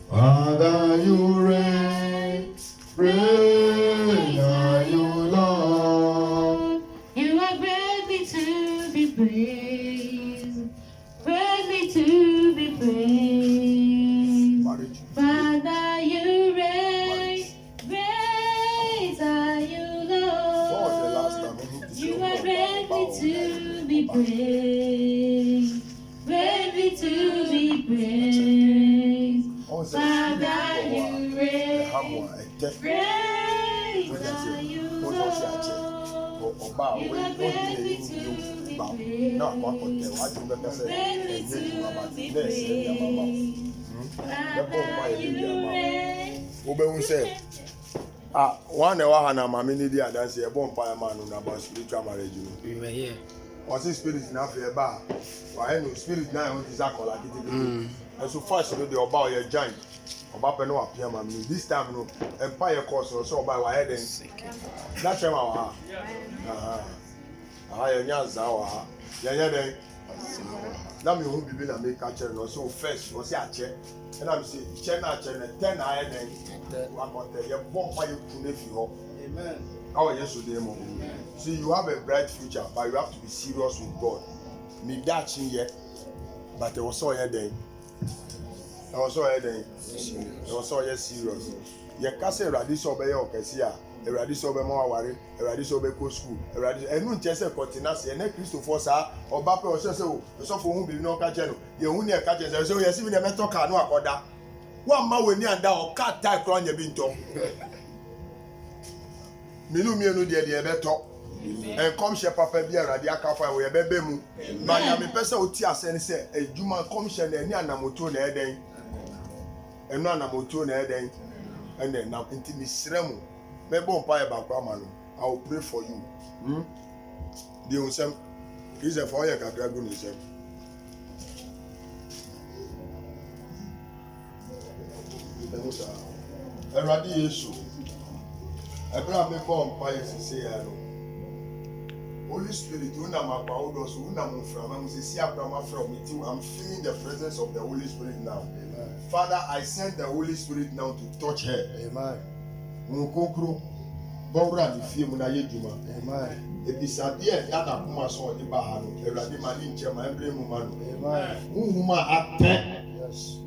Father, you reign, reign are you, Lord. You are greatly to be praised, greatly to be praised. Father, you reign, great are you, Lord. You are greatly to be praised, greatly to be praised. Father, you reign, great are you, Lord. You are greatly to be praised, greatly to be praised. Father, you reign. One hour and a mammy did dance a bomb fire man about spiritual marriage. We were here. Was his spirit now for a bar? Why no spirit now is a color? And so fast you know the about your giant. About no appear, mammy. This time, no empire course or so by my head. That's our. I am Yazawa. Yaya, now you won't be able to make a chair or so first was a chair. And I'm saying, Chena, 10 iron and your bomb fire to you. Amen. Our yes to them. See, you have a bright future, but you have to be serious with God. Me that yet, but there was so a day. I was so a day. It was so serious. Your castle radis obey your cassia. A radis over more worry, a radis over school, a radis, and no chess continency, and a Christopher or Bapa or so, so for whom be no catcher. You only a catcher, so you're seeing a metal car, no order. One man when you and down, cat type on your binto. Minu dear better. And come share papa beer at the Akafa, where baby moon. But I'm a person who tears and say, a Juma commission and Yanamoto Neden, and Nanamoto Neden, and then now into Miss Remo. Maybe on fire back, I will pray for you. The Unsem is a fire dragon. Eradi Yesu. Ebra me bomb fire say hello. Holy Spirit, unam from with you. I'm feeling the presence of the Holy Spirit now. Amen. Father, I send the Holy Spirit now to touch her. Amen. Munkokro, Bora ni fie mu na yeduma. Amen. Ebisade e ya na kuma so de ba ha no. Ewurade ma ni nche ma embre mu ma no. Amen. Uhuma ate. Yes.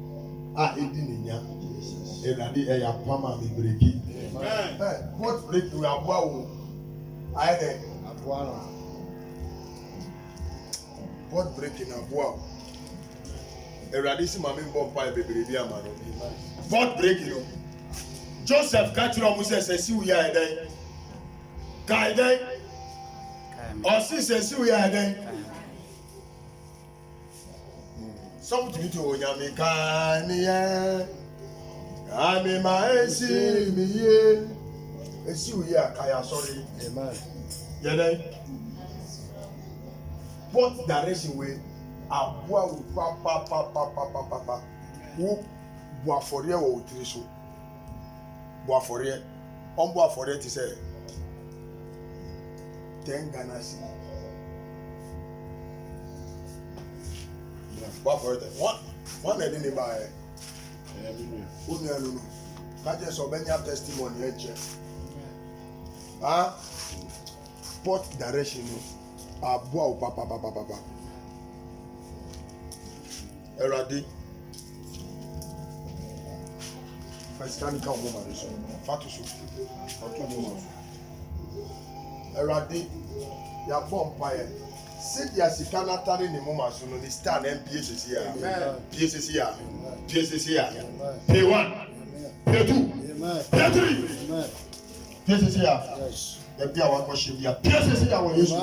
A edi ni nya. Ewurade e ya pama me breki. Amen. What break we aboa wo. Ai de Aboa. what break in aboa. Ewurade si ma me mbọ mpa e bebre bi ama no. What break you know. Joseph Katro Moses says, "You are there." Guide, or says, "You are there." Some to me to Oyami Kania. I mean, my see me here. See you here, Kaya. Sorry, Amen. Yeah, what direction way? Abua papa. Who boa for you or Triso? Boaforie, on Boaforie to say 10 Ghana cedi. Boaforie, one I didn't buy. Only I don't know. Can't just obey your testimony, ah, what direction? Abua papa. Eradi. Can come woman so fatusu otu woman erade ya bomb fire said ya sikana tare ni mama so no the star MPSC here amen PSC here pay 1 pay 2 amen pay 3 amen PSC here yes e bia wa ko she bia PSC here wo yesu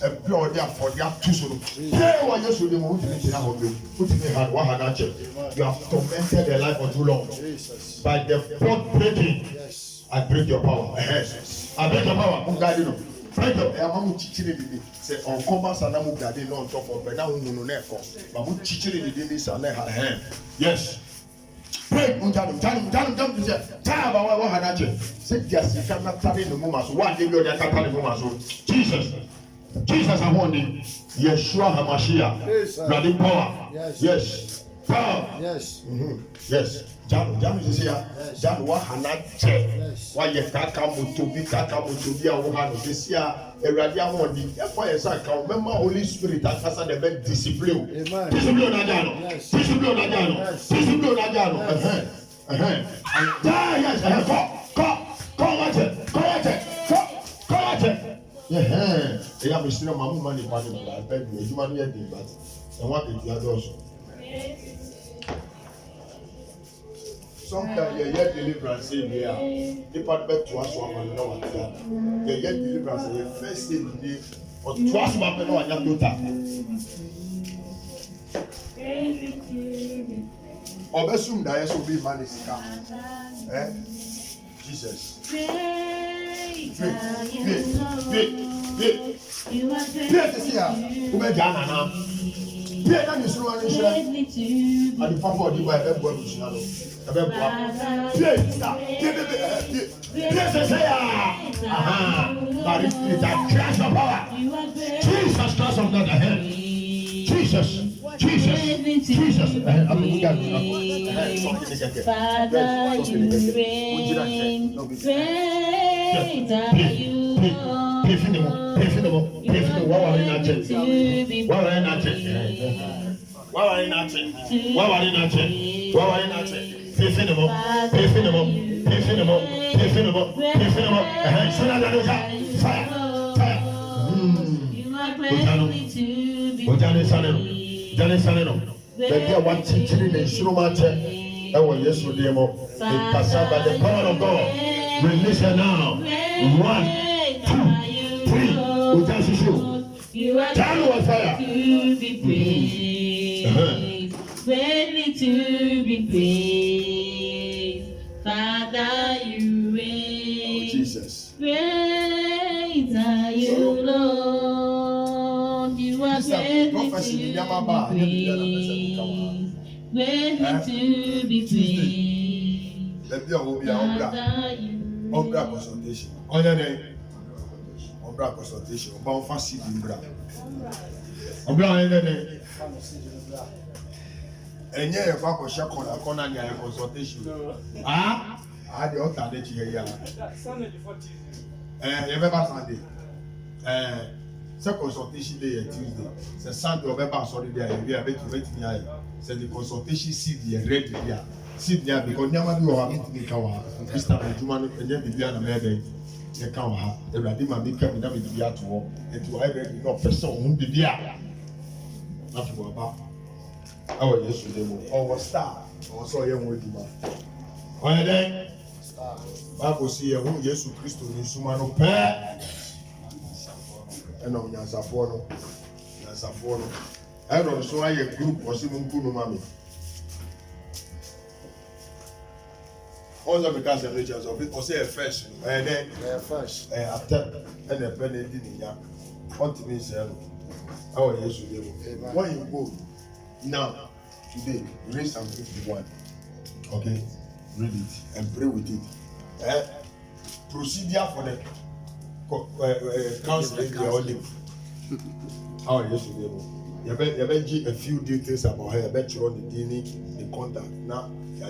e bia o dia for dia tu so no pay wa yesu de mo uti na ho be uti me ha wa ha na che you have tormented their life for too long. Jesus. By the blood breaking, yes. I break your power. Yes. I break your power. I'm guiding you. Break your power. I'm teaching you. Say, on commerce and I'm guiding on top of it. Now, no, but I'm teaching you this and that. Yes. Break. Jam. Tell about what had I said. Yes, you cannot tell me the moment. What did you tell me the moment? Jesus. Jesus ahoɔden. Yeshua HaMashiach. Bloody power. Yes. Power. Yes. Yes. Jam is here. Jam wa hanache. Wa ye kaka motobi a wo ha no this year. Eradi ahoɔden. Therefore yes I can remember Holy Spirit akasa the best discipline. Amen. Discipline na jano. Discipline na jano. Discipline na jano. Yes. Come. Yeah, I'm still my money, but I beg you, you money at the but I want it to also. Sometimes you get deliverance in here. Department to us one know what you get deliverance in the first day or twice one know what you do. Obesum da yeso be man is come. Jesus. Jesus. Father, you reign. Great are you, the power of God. Release her now. 1, 2, 3. You are fire. to be praised. Worthy to be praised. Father, you reign. Jesus. Great are you, Lord. You are worthy to be praised. Worthy to be praised. Let me be Ombra consultation. Ombra consultation. Oba fasi bimbra. Ombra ene. Enye e fa ko sha kona nya consultation. Ah? Ah de ota de chi ya. Sunday 40. You be ba Sunday. Se consultation day Tuesday. Se Sunday obeba sorry day e be betumi ayi. Se the consultation seed ye ready there. Sit there because nyama bi wa mitimi ka wa Mr. Adjuma no enye bibia na mebe ye ka wa ha Ewurade ma bi ka mi na bibia to ho enti wa ready no person hu bibia na fo ba awo Yesu de mo o was star o so ye won eduma o ye den star ba ko si ye hu Yesu Kristo ni suma no pe eno nyansafo no ero so aye group o si mu nkunu mami. Also because the riches of it, or say a fresh, and then fresh, after and a penny didn't ya. What means, oh, yes, you do. When you go now, today, read Psalm 51. Okay, read it and pray with it. Procedure for the council in the olive. Oh, yes, you do. You bet a few details about her. I bet you on the DNA, the contact now. So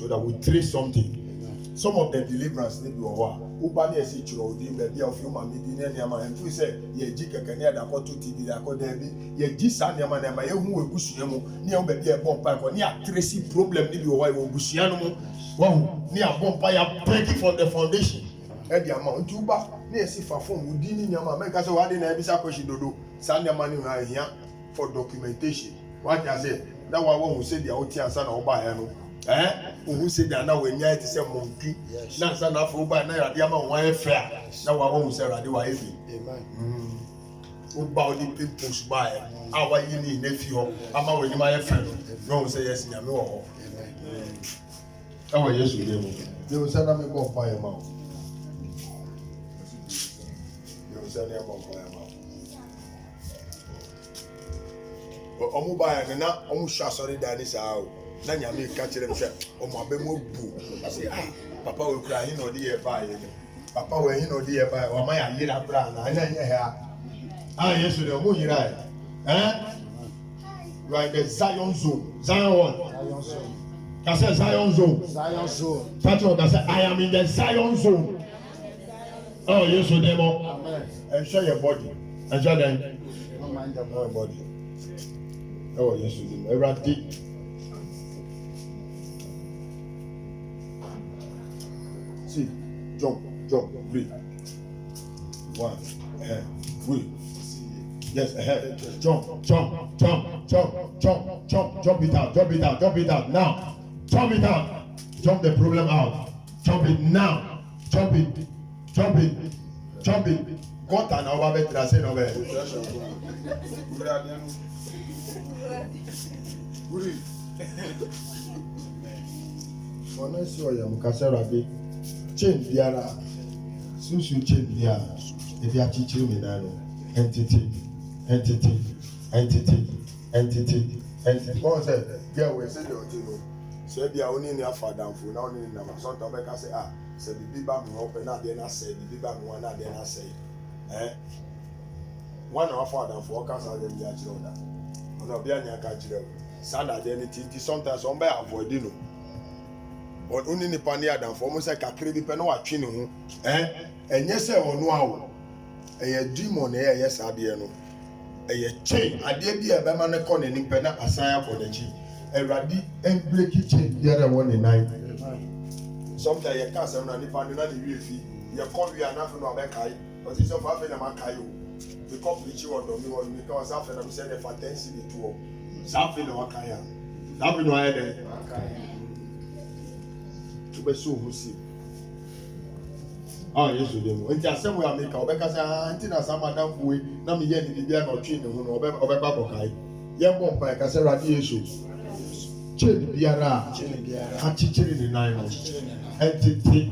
that we trace something. Some of the deliverance need to work. Ubani esi churo di baby of you mama di ne niama and we say ye jika kanya da ko to TV da ko debi ye ji sa niama na ma ye hu egusua mu ne o baby e bomb pa ko ne a trace problem ni bi wo wa egusua no mu wo ne a bomb pa ya break from the foundation e di ama nti uba ne esi fa form di ni niama make say wa de na ebisa question dodo sa niama ni na hia for documentation what you say that one who say the out here sana oba ya no who say that na we nya it say monkey na sana for oba na ya dia ma wan fair na wa who say rade wa ebi amen oba odi pimples ba ya awa yi ni na fi ho ama we ni ma ya fair no who say yes nya me wo ho amen awa Yesu de mo de o say na me bo pa ya ma de o say na bo pa ya ma omu ba ya na omu sha sorry da ni sa o na nyame ka kire me se omu abemu bu say ah papa we kura hin no de ye ba ye papa we hin no de ye ba wa ma ya yira bra na nya nya ha Ah, yes, you know, you right. You are in the Zion zone. Zion what? Zion zone. I said Zion zone. Zion zone. Patrick, I said I am in the Zion zone. Oh, yes, you know. Amen. Ensure your body. Ensure them. Don't mind the Your body. Oh, yes, you know. Everything. See, jump, breathe. One, breathe. Yes, ahead. Jump it out. Now, jump it out. Jump the problem out. Jump it now. Jump it. God and our better say no way. Honestly, I am Kasarade. Chain biara. Susu chain biara. If you are teaching me now, entity. What said? Yeah, we said you know. Say be only in your father for now. Only in your son. To make us say say the Bible me open now. Then I say the Bible me one now. Then I say, one of our father for us are them there children. No be any children. Sad identity. Sometimes some by avoid you know. But only in pani adam for almost like a credit pen or twin ho. And yes, I will know. A dream on air, yes, I dear no. A chain, I dare be a Bamana con and pena aside for the cheap. A radi and break it chain, the other one in night. Sometimes you can't say, I'm not another fee. You call me enough for no Makai, but it's of half in a Makayo. The couple which you want to me because after them said if I can see the two. Something of Makaya. That will know either. To be so who see. Ah, yes, we do. And just somewhere I make a because I antina some madam way. Now me yen the beer or chin or Babakai. Young one by Casa radiation. Chin Biara, a teacher in the nine entity.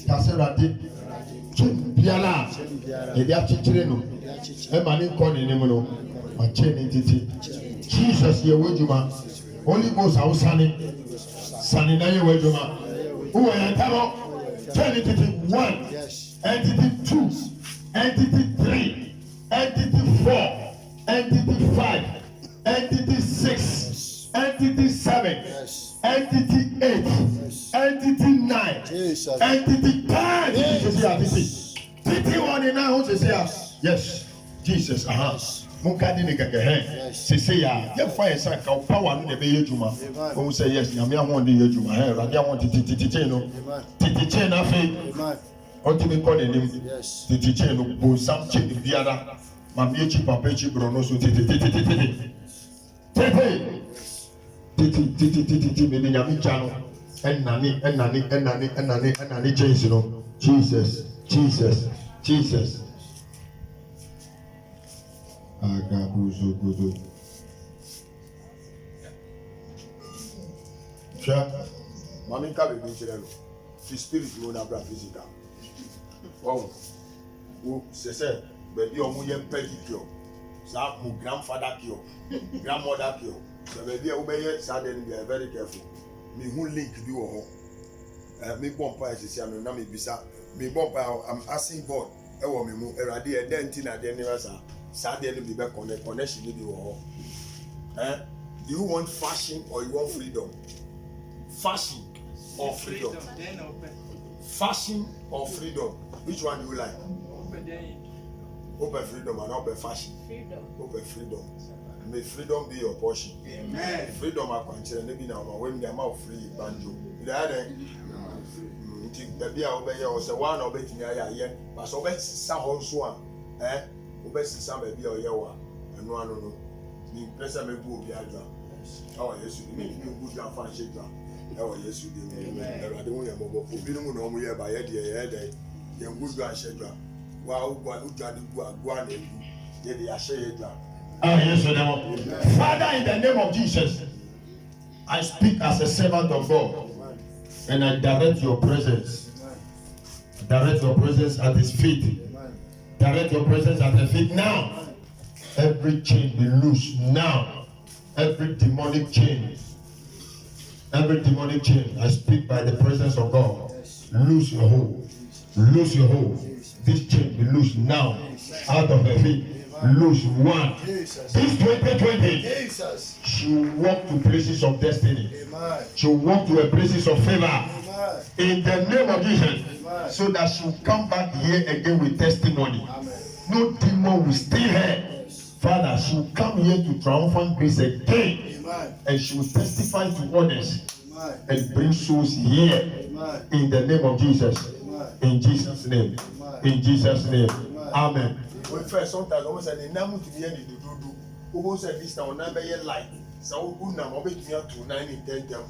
Casa radi. Chin Biara, a dear teacher. A man in calling him, a chain entity. Jesus, your wajuma. Only goes out sunny. Sunny, now your wajuma. Who I am. Entity 1, yes. Entity 2, Entity 3, Entity 4, Entity 5, Entity 6, Entity 7, yes. Entity 8, yes. Entity 9, Jesus. Entity 10. Yes. Entity 1 in now, yes, Jesus. Mukadi ni keke sisi ya fire sanka power no de be yedwuma o say yes nyame ahon de yedwuma rade ahon titi no titi chain na fe o ti be call enim titi chain no bo sam chain biara ma me chi papa chi bro no so titi me nyame cha no enani chains no Jesus Agabuzo Godo. Sure. Mommy can't be mentioned. The spirit will not be physical. Oh, who says, baby, or my pedicure. So, my grandfather cure, grandmother cure. So, baby, obey it, suddenly they are very careful. Me who link you all. Me bomb is a me bisa. Me bomb, I'm asking God. I want me move. A dear dentina, then never say. Sadly, be back on the connection with you all. Do you want fashion or you want freedom? Fashion or freedom? Fashion or freedom? Which one do you like? Open freedom and open fashion. Open freedom. May freedom be your portion. Amen. Freedom are considered maybe now when they are more free banjo. Baby, I obey you. So one obey me. I but so obey some also. Obey some baby or yawa. And no, no. The pressure may go be adra. Oh yes, you make me good and fancy dra. Oh yes, you do. I don't want your mobile. We don't know we are by a day. Young good guy shedra. Wow, what would you do? Go and get the ashedra. Oh yes, Father, in the name of Jesus, I speak as a servant of God, and I direct your presence. Direct your presence at His feet. Direct your presence at the feet now. Every chain be loose now. Every demonic chain. I speak by the presence of God. Loose your hold. Loose your hold. This chain be loose now. Out of her feet. Loose one. Jesus. This 2020. Jesus. She will walk to places of destiny. Amen. She will walk to a places of favor. Amen. In the name of Jesus. Amen. So that she will come back here again with testimony. Amen. No demon will steal her. Father, she will come here to triumphant grace again. Amen. And she will testify to others. Amen. And bring souls here. Amen. In the name of Jesus. Amen. In Jesus' name. Amen. In Jesus' name. Amen. Amen. When first sometimes almost say the name to be any do. Who say this now number your light. So who now obey me to 9 in 10 them.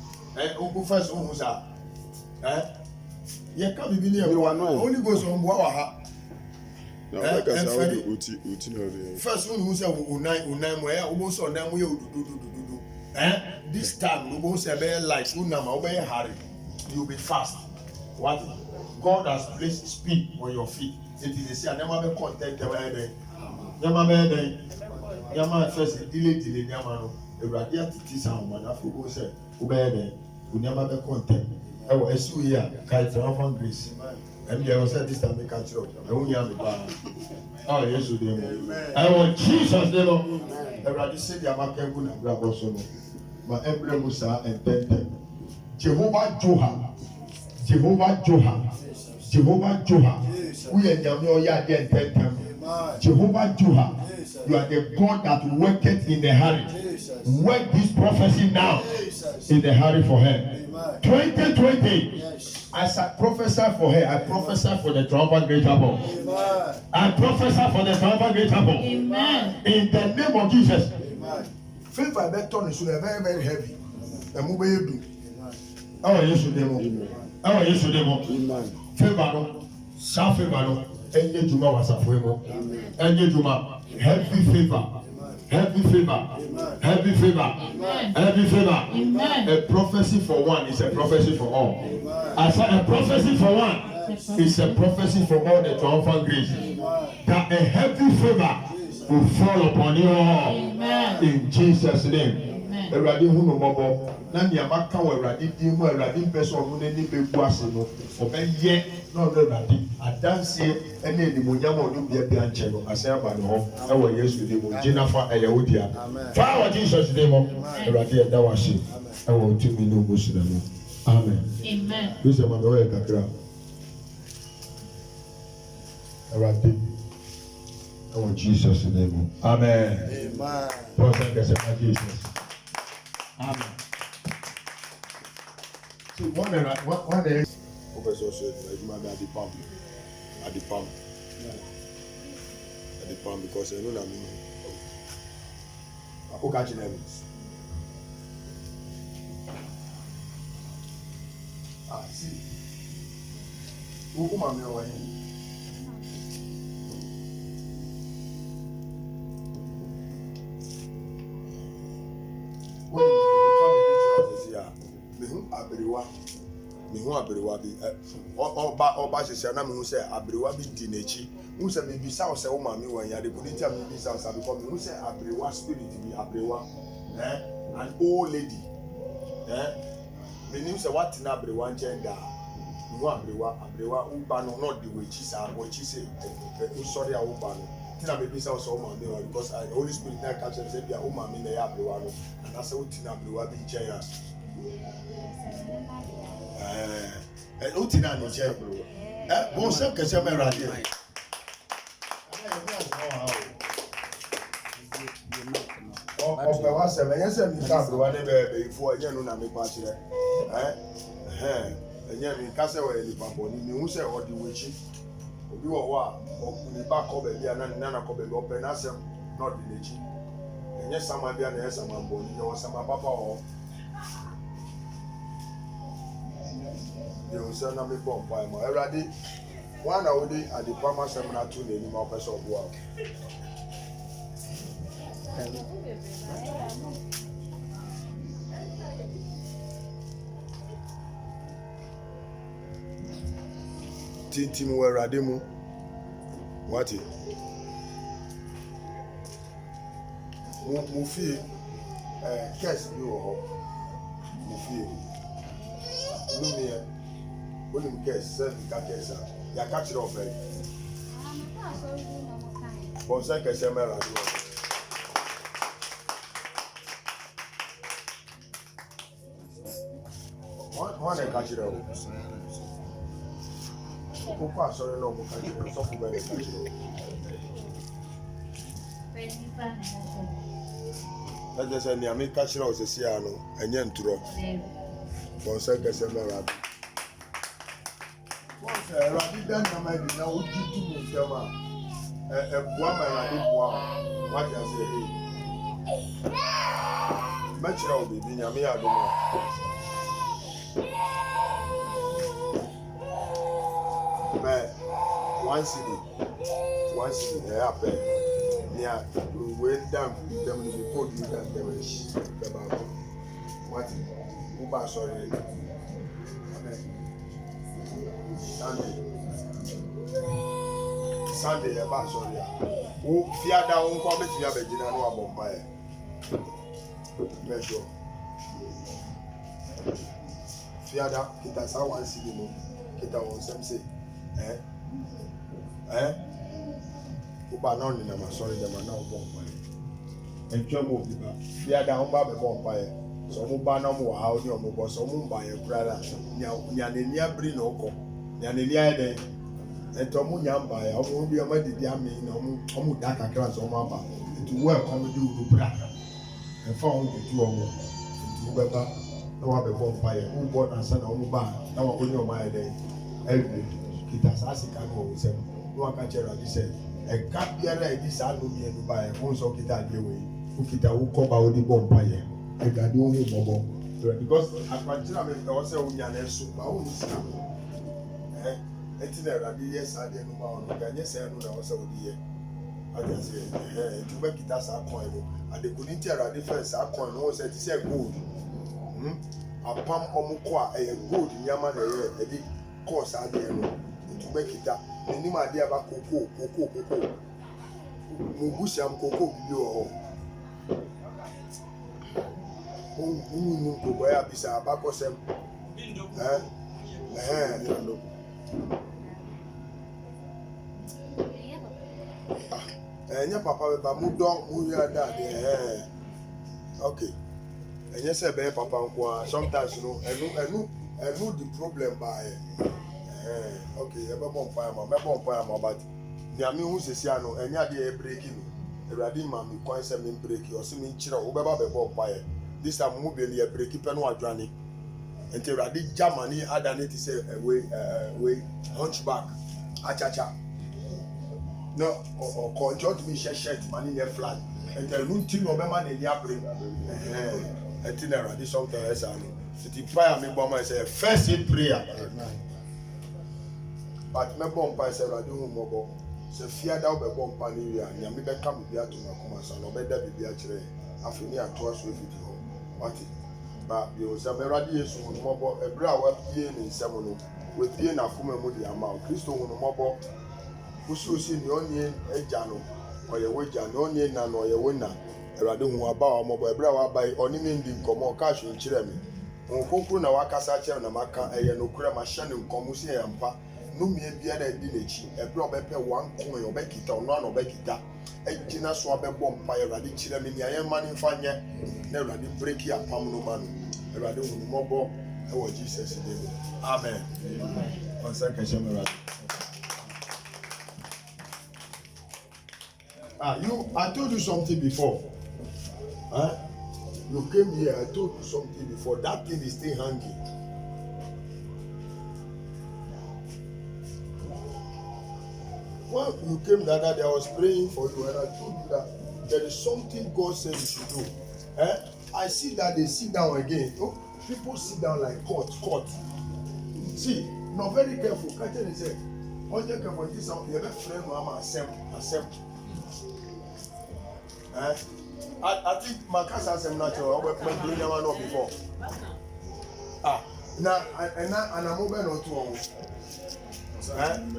Who first who say yeah, come be near only goes on Waha. First one who said unai where almost on them will do. This time we won't say bear light, unama obey hurry. You'll be fast. What God has placed speed on your feet. It is a never be content the Yama baby. Yama first delay Yamano. The radiant sound one after who said obey who never be content. Oh, as you here, Kai Triumphant Grace. And there was this time we catch up. I only have the oh, yes, you do. I want Jesus, name. Everybody said, Yamaka Guna Grabosono. My emblem was and 10. Jehovah Joha. Jehovah Joha. Jehovah Joha. We are Jamio Yadi and 10. Jehovah Joha. You are the God that worketh in the hurry. Work this prophecy now in the hurry for her. 2020. As I prophesy for her, I prophesy for the triumphant great above. I prophesy for the triumphant great above. Amen. In the name of Jesus. Amen. Favor that turn is very, very heavy. And move you do. Oh, yes, you do. Oh, yes, you do. Favor no. Some favor no. Any Juma was a favor. Any Juma. Heavy favor. Heavy favor. Heavy favor. Heavy favor. Amen. A prophecy for one is a prophecy for all. I said a prophecy for one is a prophecy for all the triumphant grace. That a heavy favor will fall upon you all. Amen. In Jesus' name. Amen. Eradi hunu mobo. Na niyama kan wa eradi di mu eradi person onu ne ni bebu ase no. Obeye na onu eradi. Adanse ene edimonyam onu bia bia nche no. Ase aba no ho. Ewo Yesu de mo gina fa eyewodia. Fa wa Jesus de mo. Eradi e da wa se. Ewo otimi no mo sira no. Amen. Amen. This is my way kakra. Eradi. Ewo Jesus de mo. Amen. Amen. Paul thank you, Jesus. Amen. See, one day. Professor said, "You might be at the pump, at the pump, because you know what I mean." Who catch them? Ah, see. Who come on your way? Mehu abrewa bi ọba sese na mehu sẹ abrewa bi di n'ekyi mehu sẹ mebisa ọsẹ wo maame wọ nyade ko ne ti a mebisa ọsẹ abekọ mehu sẹ abrewa spirit bi abrewa an old lady menim sẹ watena abrewa nkyɛn daa mehu abrewa woba no na ɔde w'ekyi saa w'ekyi sɛ nsɔre a woba no ti na mebisa ọsẹ wo maame wọ because the Holy Spirit na ka kyerɛ sɛ bia wo maame na ɛyɛ abrewa no anasɛ wotena abrewa bi nkyɛn a Utina no che. Bon se que se me radie. O wa se me yese mi ka bro wa ne be ifo enye no na me pa kire. Enye mi ka se wa eli papo ni mi hu se odi wechi. Obi wo wa okuni ba ko be bia na ko be ope na se no di lechi. Enye sama bia na yesa mambo ni yo sama papa o. You say na me bomb by my already. One away at the Pama seminar 2 the name of person of work. Tintim were radimu. What it? Mufi guess you Mufi. Lumia. When you guess, you can guess. You catch it off. Bonsa que c'est mère. One and catch it up. Pourquoi sorry no mo catch it? So for catch it. I just say ni catch it out se sia no enye nturo. Bonsa que c'est mère. Bonsa Rabi dan na mai bi na wo tutu mo jama. Boa ma Rabi boa. What you say? Match it out bi ni ame adomo. But one city, they happen. Yeah, we went down them in the court, you can tell us about what Uba sorry. Sunday, about sorry. Who fear down come to your bedroom and no bombay. Measure. Fear down, it has one city, it has some say. Uba no ni na masori dem na obo npa e ntwa mo bi ba bia da ho ba be bo npa e so mo ba na mo wa ha odi o mo bo so mo mba ye krala nya ni abri na oko nya ni aye den ento mo nya mba ye o mo bi o ma didi ami na o mo da kakra so mo aba to welcome do uru bra e fa on do o mo to be ba na wa be bo npa ye o bo na sa na o mo ba na wa onye o ma ye den every kita sasi ka ko usem no aka chera di say e ka biara e di sa no bi enu ba e won so kita de we o kita wo ko ba o di bomba ye e ga di ohun bobo because akwanchira me o say unya na so ba o ni sa enti na radi yes ade no ba o ga nye say no na o say o di ye ade say tu ba kita sa coin no ade ko ni ti radi first sa coin no o say ti say gold apam omuko a e gold nyama na ye e di course ade no Bekita, ni ma dia ba koko mo busham koko bi o ni koko ya bisa ba ko sem nya papa ba mu don mu ya da de okay enya se be papa nko sometimes no enu the problem by okay, ebe bon pa ma but nyame hu sesia no enya de e break no erade ma me kwan se me break o se me nchira wo be ba be bon pa ye this time mo be le break pe no adwane enti erade Germany adane ti say we hunchback achacha no o conjure me shirt mani ne flag enti enu ti no be ma ne lia break enti na erade something else ani enti prayer me bo ma say first in prayer. But me bon pa se radu hu mobo se fia da be bon pa ni wi anya me be ka me bia to na kuma sa no be da bibia kire afuni ato aso efiti ho wati ba bi o se be radu yesu hu mobo ebra wa pie ni nsem no we pie na kuma mu di ama Kristo hu mobo ususi ni onye eja no oye weja no onye na no oye wona radu hu aba wa mobo ebra wa bai oni me ndi nkomo ka hwe nkire me nkonkuru na wakasa kire na maka eye no kura ma hye ne nkomo si yampa no me bia na di nechi ebro obepe wan kon yo be kita ono na obekita ejina so abebo mpa erade kire me ni ayen mani fanye na erade break ya pam no ma no erade hu mobo e wo Jesus name amen on second shemara I told you something before you came here I told you something before that thing is still hanging. When you came the other day, I was praying for you and I told you that there is something God said you should do. I see that they sit down again. Oh, people sit down like court. See, not very careful. Catch it and say, "Only careful. This is your friend. Mama, accept." I think my cousin said natural. I went doing that one before. Now I'm moving on to.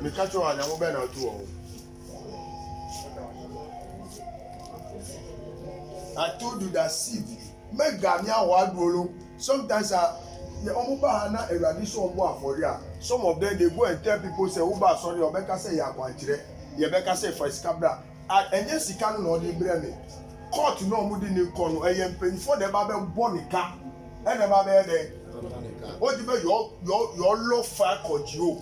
Me catch you and I'm moving on to. I told you that seed. Make Ghanaian word bolo. Sometimes the omuba na eradi so omo aforia. Some of them they go and tell people say Uba sorry or make say ya kwanchire. yɛbɛka sɛ fa sika bra ɛnyɛ sika no na ɔde brɛ me court na ɔmo de ne kɔ no ɛyɛ mpanyinfoɔ na ɛba bɛbɔ ne ka ɛna ɛba bɛyɛ dɛ ɔdi bɛ yɔ lɔ fa kɔgye o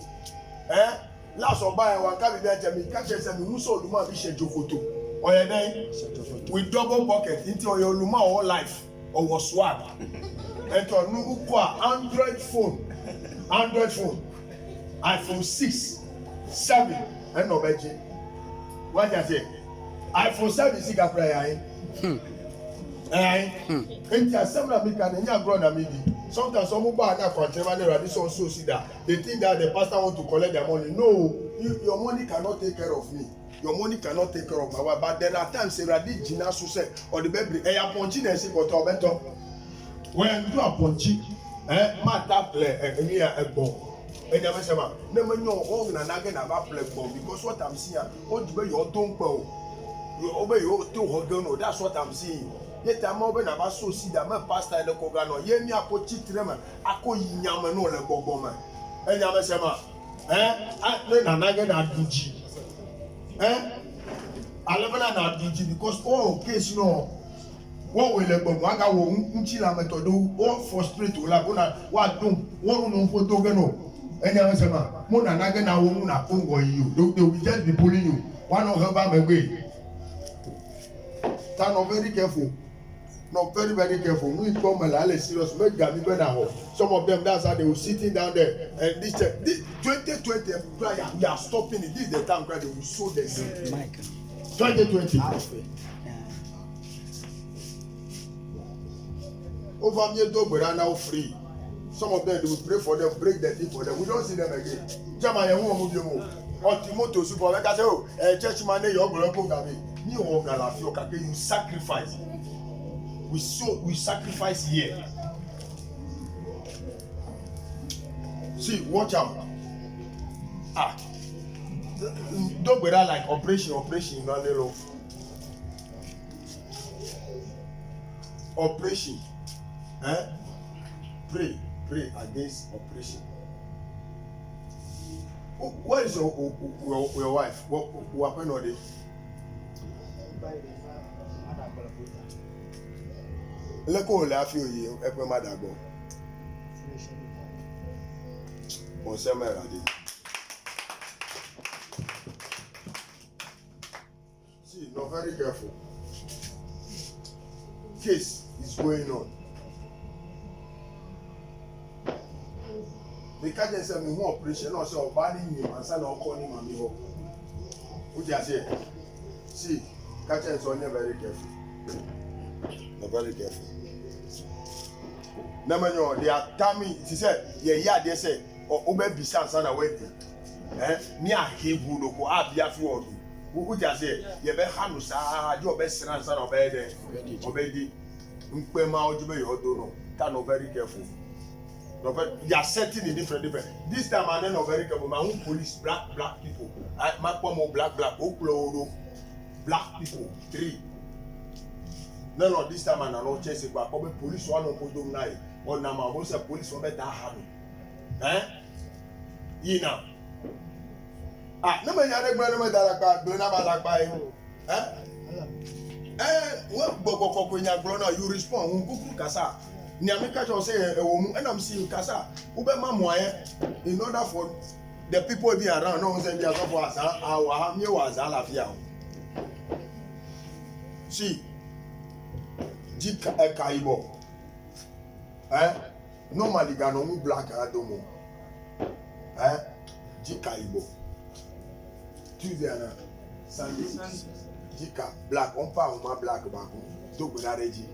last ɔba yɛ wa nka bi bi ɛkyɛ mi nka kyerɛ sɛ mi wusu oluma bi hyɛ jokoto ɔyɛ dɛ with double bucket nti ɔyɛ oluma ɔwɔ life ɔwɔ swag ɛnti ɔno ukɔ a android phone iPhone 6 7 ɛna ɔbɛgye wájà sɛ iPhone 7 sika kura yɛ ayi nti asɛm na mi ka na nya agorɔ na mi di sometimes ɔmo ba ana akwankyerɛma na ɛwurade sɛ ɔso si da they think that the pastor want to collect their money no your money cannot take care of me your money cannot take care of my wife but there are times ɛwurade gyina so sɛ ɔde bɛbiri ɛyɛ apɔnkye na ɛsi kɔtɔ ɔbɛtɔ wɔn do apɔnkye maa ta plɛ ɛni yɛ ɛgbɔn ɛnyamɛsɛma ne ma nyɔ ɔn na nage na ba plɛ gbɔn because what I'm seeing ɔdi bɛ yɛ ɔtɔ nkpɛ o ɔbɛ yɛ ɔtɔ hɔ gan o that's what I'm seeing. Yet I'm over na baso si da me pastor le kogano ye mi akoti trema ako yinyame no le gbogbo ma enyame se ma ne na nage na duji alebana na duji because all case no what we le gbogbo aga wo nchi la method o frustrate o la bona wa don wo no photo gano enyame se ma mo na nage na wo mu na kongo yi o they will just be pulling you one of help am away stand very careful. No, very, very careful. We come and serious. Make Gami Benaho. Some of them, that's how they were sitting down there. And this 2020, we are stopping it. This is the time where they will sow the seed. 2020. Over me, dog, we are now free. Some of them, they will pray for them, break the thing for them. We don't see them again. Jamaya, who will move you? Or Timoto, super, like I say, oh, church man, you're going to go Gami. You sacrifice. We sacrifice here. See, watch out. Don't be that like operation, no little. Operation. Pray against operation. Where is your wife? What happened on it? Lẹ́kọ̀ọ́ lè fi òye ẹgbẹ́ má dàgbọ́. Mo ṣe mẹ́ra dé. See, no, very careful. Case is going on. The kájẹ sẹ́ mi wọ́n operation náà ṣe ọba ní ìyẹn àṣà náà kọ́ ní màmí họ. Ó ti àṣẹ. See, kájẹ sọ ní very careful. No, very careful. Namanyo, they are coming. She said, yeah, they say, or be Sansan away. Near Hebrew, no, Abia Ford. Who just say, you better Hanusa, your best son of Bede, Obedi, Umpema, or Dono. Tano, very careful. They are setting in different. This time, I know very careful. My own police, black people. My pomo, black, Oklo, black people, 3. No, this time I know chase it, but police one on Kodum night. Or Nama was a police for better having. You know. No man, I remember that I got by him. What Bobo when you're grown up, you respond, Kasa. Niamika will say a woman, and I'm seeing Kasa. Ubema in order for the people be around, no one said, our new was Alafia. See. Jika ekaibo, normally gano mu black adomo, jika ibo, Tuesday na Sunday, jika black, pa uma black bako, dogo na reji,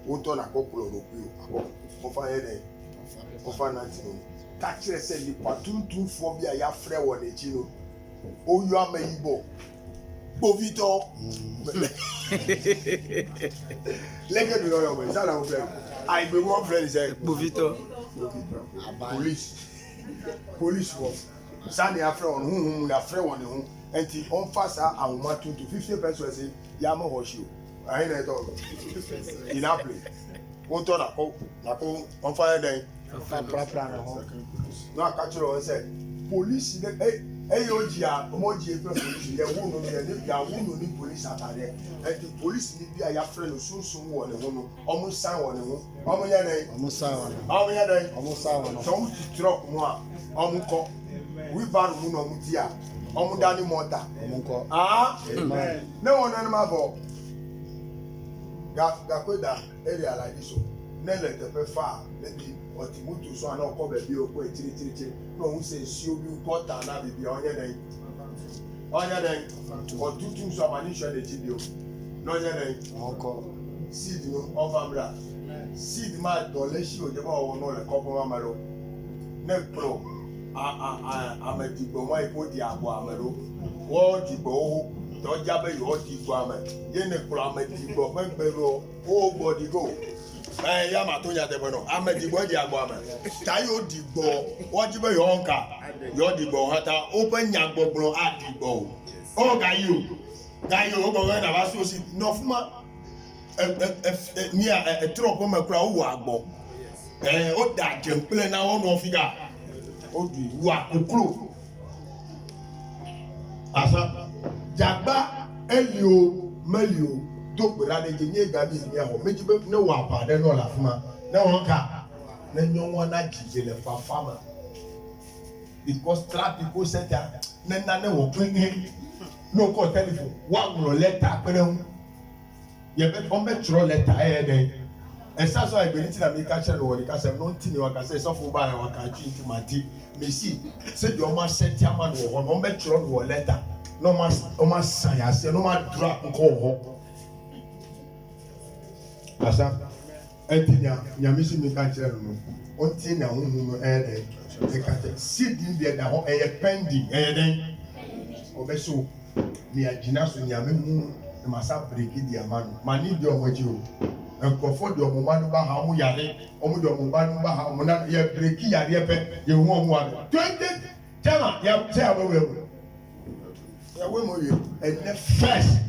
unto na kokulo rokuyo, ofa yene, ofa nantino, kakire se lipa tuntu phobia ya fre wone chino, oyo ama ibo. Bovito. Let me know your man. Shout friend. I be one friend say Bovito. Police was. Sani afre on who na afre on who. Enti on fast a woman to 50 pesos say yama hoshi. I na talk. In a place. Won to na ko on fire then. No catch you say police Eyojia, Moji, police, the woman, the police at there. And the police need be a friend soon one, almost sound almost some to drop more, almost we ban Muno Mutia, almost Danny Monta. No one animal. Gakweda area like this. Nele the far, maybe or Timutu so I know come baby or go no who say you got and be on your day. On your day, or 2 things of an issue the video. No, your day, seed no over seed my donation, the more no a couple of amaro. Nepro, I'm a diploma, I put the aguamaro, what the bow, don't jabber your diploma, then a plummet, oh body go. I'm a Tonya Debono. I'm a Dibody Aguama. Tayo Dibo, what you be your uncle? Your Dibo, Hata, open Yabobro at Dibo. Oh, Gayu, when I was so sick, Nofma, near a drop of a crowd wagbo. Oh, that can play now on no figure. Oh, what a clue. Asa Jabba, Elio, Melio. Donc là les guinées gabi nia ho meji be ne wa pa de no la fuma na won ka na nyon na jije le fa fama because trap people set na ne wo pin no call telephone wa gro letter pere hu ye be on be tro letter de esa so I be nti na me ka chere wo de ka se no ntini wa ka se so fo ba wa ka chi nti mati me si se de o ma set man wo on be tro wo letter no ma o ma san ya se no ma drop nko ho Asa, etinya, nyamisi mi kanchire no. Onti na hunu no ede. Ekate seed in there da ho pending den. Obeso mi agina so nyame mu na masa break di amano. Mani di omoji o. Enkofo di omoma no ba ha omo yare. Omo di omoma no ba ha omo na ye break yare pe. Ye hu omo wa. 20 tama ya say abawe. Ya we mo ye. And the 1st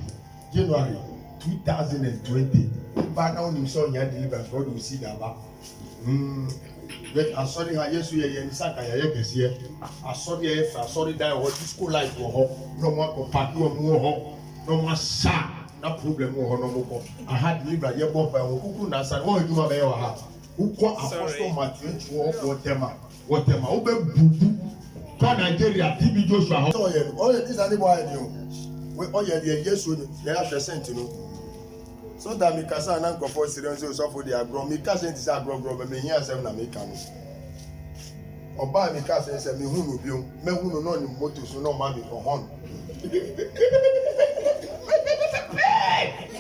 January 2020. But now you saw your deliverance, God will see that back. But I'm sorry, I just hear you. I'm sorry that what this school life was. No more party or more. No more sa. No problem. No more. I had delivered your bomb by who could answer. What you have? Who call Apostle Matthew or whatever. Open God Nigeria, TB Joshua. Oh, this is the boy I knew. Oh, yeah, yes, they have the sent to know. So that me kasa na nkofo serious so for the agro me kasa nti say agro but me here asem na me ka no oba me kasa say me hunu biom me hunu no ni motor so no ma me for hon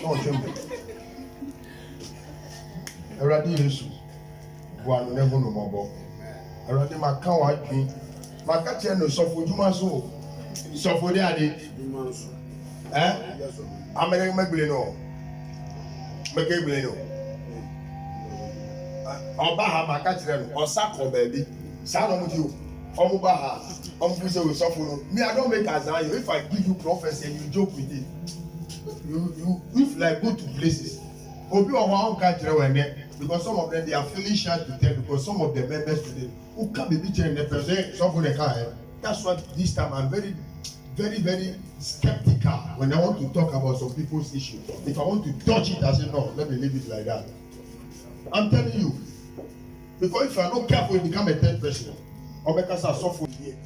no jembe Eradi Yesu buanu ne hunu mobo Eradi maka wa adwin maka che no so for juma so for dey ade amere megbele no make blame no oba ha maka kire no osako baby sa no muti o omo ba ha omo fi say we suffer no me I don't make as you if I give you prophecy and you joke with it you if like go to places obi o wa ka kire we ne because some of them they are feeling shy to tell because some of the members today who can be teaching the person suffer the car that's what this time I'm very skeptical when I want to talk about some people's issue. If I want to touch it, I say no, let me leave it like that. I'm telling you, because if you are not careful, you become a third person. Or because I suffer here,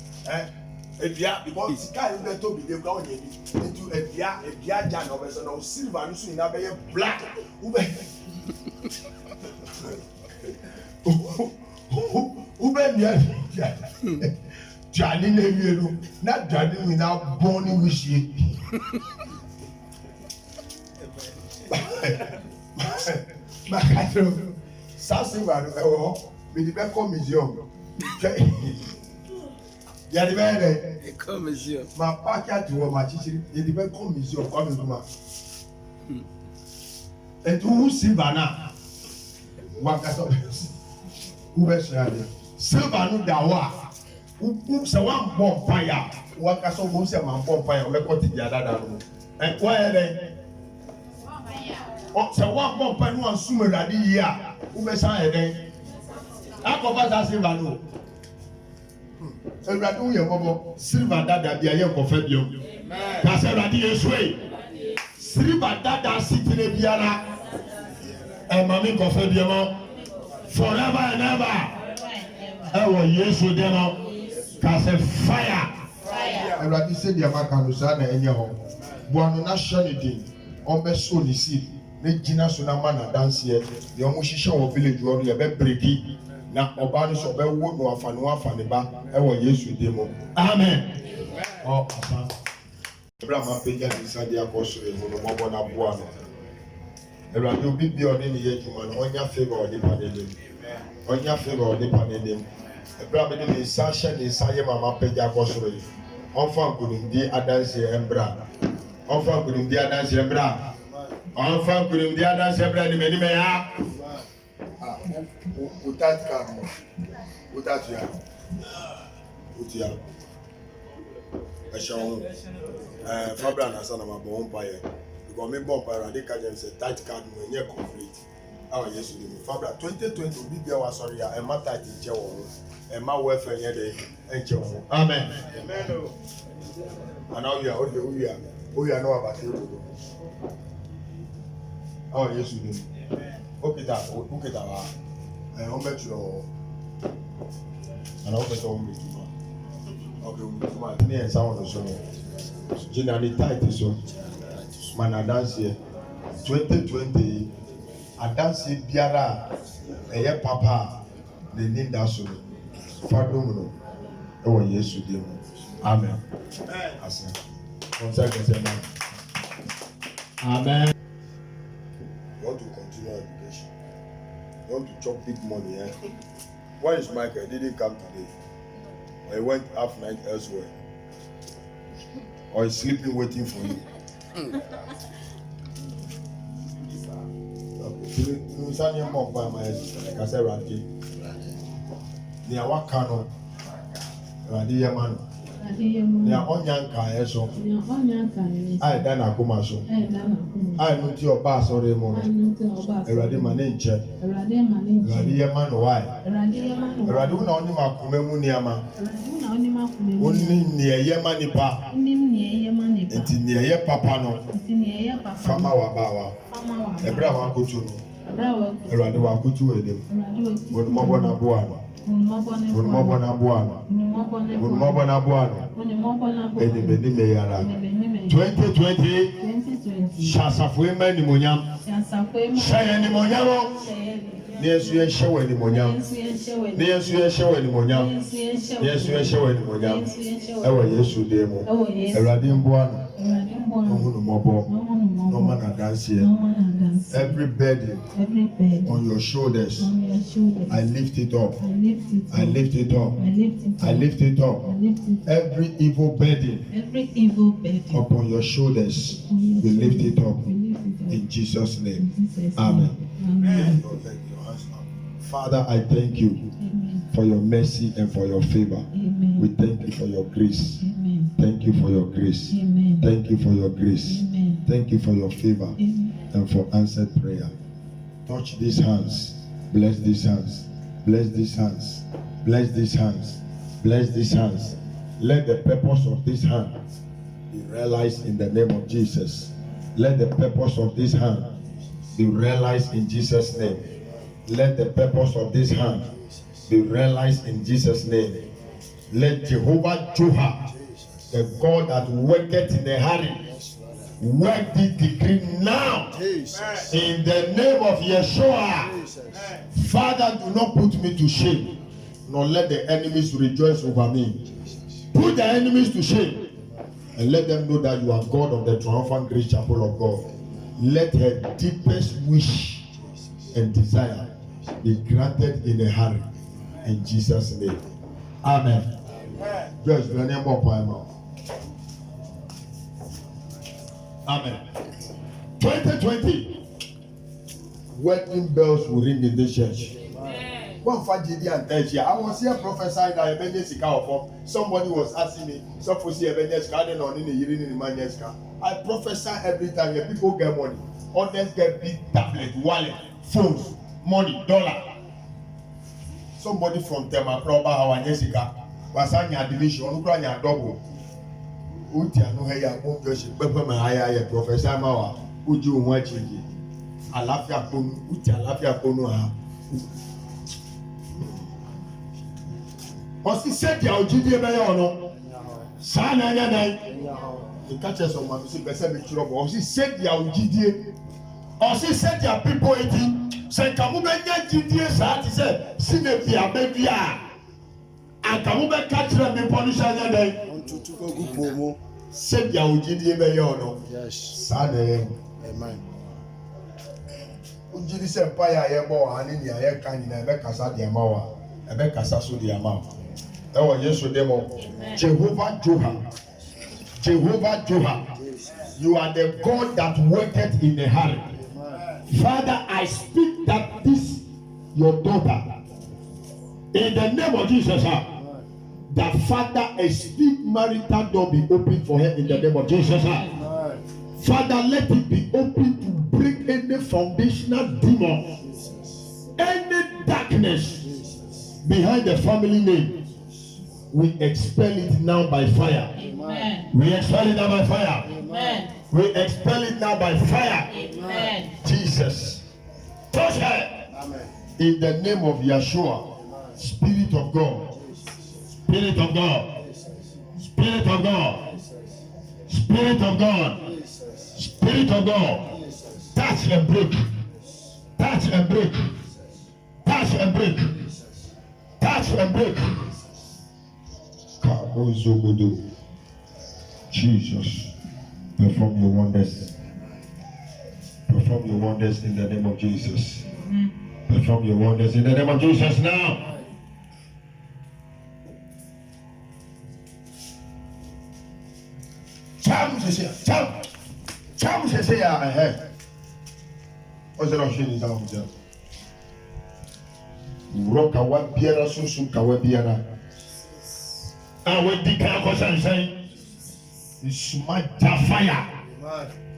because it's kind of to be the ground into a dia jan of us and silver and so in a black. Johnny Neville, not Johnny without Bonnie Wishy. Sassy, with the back of museum. You are the very my packet to my teacher, the back of museum coming to my. And who Silvana? What has who was Silvano Dawa? Who say one bomb fire? What has all say man bomb fire? We got the other room. And why are they? Oh, so one bomb fire, one summer that year. Who was I then? I cover that Silvano. Awurade wo yɛ mmɔbɔ silver dada bi a yɛ nkɔfɛ biom kasa Awurade Yesu yi silver dada sitire biara ɛma mi nkɔfɛ biom forever and ever ɛwɔ Yesu de no kasa fire Awurade sɛ deɛ maka no saa na ɛnyɛ hɔ buano na hyɛ ne din ɔbɛso ne seed ne gyina so na ma na danseɛ deɛ ɔmo hyehyɛ wɔ village hɔ no yɛbɛ breki na ɔbaa no so ɔbɛwo no afa ne ba ɛwɔ Yesu din mu amen asa ebra ma pagya ne nsa de akɔ soro mu no mɔbɔ na boa no Awurade obi bia ɔne ne yɛ adwuma no ɔnya favor ɔde pa n'anim ɔnya favor ɔde pa n'anim ebra mede ne nsa hyɛ ne nsa yɛ mama pagya akɔ soro yi ɔmfa nkonimdie adanseɛ mbra ɔmfa nkonimdie adanseɛ mbra ɔmfa nkonimdie adanseɛ mbra anim ya without car without ya utia ɛhyɛ wɔn fabra na asa na ma bɔ wɔn mpa yɛ because me bɔ mpa yɛ ade ka kyɛn sɛ tight card mo ɛnyɛ complete awa Yesu di mu fabra 2020 obi bia wa sɔrɔ ya ɛma tight nkyɛ wɔn ɛma welfare nyɛ de ɛnkyɛ wɔn amen ana oya na wa ba se odo awa Yesu di mu okita wa on bet you and I bet on me too. Okay, my near sound so. Generally tight so. Man a dance here 2020 a dance biara eye papa the ninda so. Fadum no. E wo Yesu dem. Amen. Amen. On second amen. You want to continue education. You want to chop big money, eh? Why is Michael? He didn't come today. Or he went half night elsewhere. Or he's sleeping waiting for you. Okay. You say your mom by my like I said, Randy. They are what kind of Randy man. They are on young car, so I done a coma so. I know your boss or Raymond. Eradi Maninche. Eradi man, why? Eradi no only ma kumemu niama. Only near Yemanipa. Enti near ye papa no. Fama wabawa. Ebra wa kutu. Eradi wa kutu edem. Bonmobo na buano. Bonmobo na buano. Bonmobo na buano. Edibedi meyara. 2020 Shasafwe mani monyam. Shaya ni monyam. Yesu yeshewe ni monyam. Yesu yeshewe ni monyam. Yesu yeshewe ni monyam. Ewe Yesu demo. Eradi mbuano. Nomu mobo. No man a dance here. Every burden on your shoulders, I lift it up. I lift it up. I lift it up. Every evil burden upon your shoulders, we lift it up. In Jesus' name. Amen. Father, I thank you for your mercy and for your favor. We thank you for your grace. Thank you for your grace. Thank you for your grace. Thank you for your favor and for answered prayer. Touch these hands. Bless these hands. Bless these hands. Bless these hands. Bless these hands. Let the purpose of this hand be realized in the name of Jesus. Let the purpose of this hand be realized in Jesus' name. Let the purpose of this hand be realized in Jesus' name. Let Jehovah Juha, the God that worketh in a hurry, work this decree now in the name of Yeshua. Father, do not put me to shame, nor let the enemies rejoice over me. Put the enemies to shame and let them know that you are God of the triumphant grace chapel of God. Let her deepest wish and desire be granted in a hurry. In Jesus' name. Amen. Just the name of my mouth. Amen. 2020. Wedding bells will ring in this church. One for GD and Teji. I was here prophesying that Ebenezer of somebody was asking me, so for see Ebenezer garden on in the year in the Manchester. I prophesy every time the people get money. Others get big tablet, wallet, phones, money, dollar. Somebody from Temakroba, our Jessica, wasanya division ɔno kura nya double uti ano ha ya mo njo shi pepe ma aya ya professor ma wa uji ohun achiye àlàáfíà konu uti àlàáfíà konu ha ɔsi sɛdeɛ ɔgyidie bɛyɛ ɔno saa na ɛnyɛ dan nka kyerɛ sɛ ɔma so bɛsɛ bi kyerɛ bɔ ɔsi sɛdeɛ ɔgyidie ɔsi sɛdeɛ pipo eti sɛ nka mo bɛnya gyidie saa ti sɛ sinepi abɛdua anka mo bɛka kyerɛ mi pɔ no hyɛ ɛnyɛ dan sɛdeɛ ɔgyidie bɛyɛ ɔno saa na ɛyɛ ogyidi sɛ mpa yɛ a yɛbɔ wɔ ha ne nea yɛka nyinaa ɛbɛkasa deɛ ma wa ɛbɛkasa so deɛ ma wa ɛwɔ yesu de mo Jehovah Joha, you are the God that worketh in a hurry. Father, I speak that this your daughter in the name of Jesus, that Father, a speak marital door be open for her in the name of Jesus. Father, let it be open to break any foundational demon, any darkness behind the family name. We expel it now by fire. Amen. We expel it now by fire. Amen. We expel it now by fire. Amen. Jesus, touch her. Amen. In the name of Yeshua, Spirit of God, Spirit of God, Spirit of God, Spirit of God, Spirit of God, touch and break, touch and break, touch and break, touch and break. Jesus, perform your wonders. Perform your wonders in the name of Jesus. Perform your wonders in the name of Jesus now. Cham se ya What's the option in town? Roka wa biara susu ka wa biara. We declare concern Suma fire.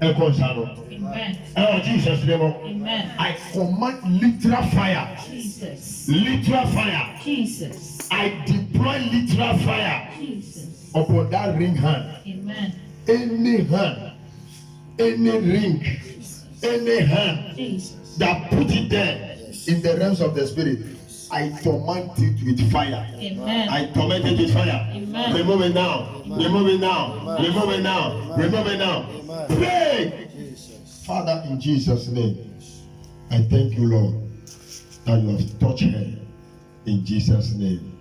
Amen. Oh Jesus name. Amen. I command literal fire. Jesus. Literal fire. Jesus. I deploy literal fire Jesus. upon that ring hand. Amen. Any hand, any ring, any hand Jesus. that put it there in the realms of the spirit, I torment it with fire. Amen. I torment it with fire. Amen. Remove it now. Remove it now. Remove it now. Remove it now. Pray. Father, in Jesus' name, I thank you, Lord, that you have touched her. In Jesus' name.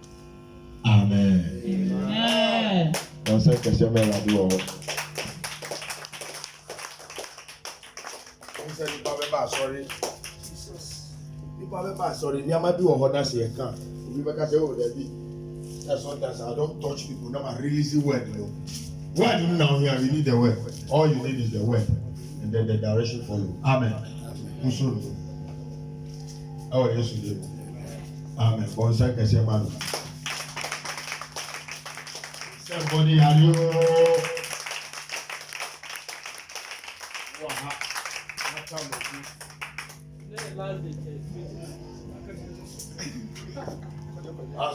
Amen. Amen. Don't say que se me la dio. Sorry. People sorry. Niama bi wo ho na se kan. Obi beka say oh there be. That's sometimes I don't touch people. Now I release the word, you know. Word now here, we need the word. All you need is the word, and then the direction follow. Amen. Musoro. Oh yes, you do. Amen. Bon say que se man. Somebody are you?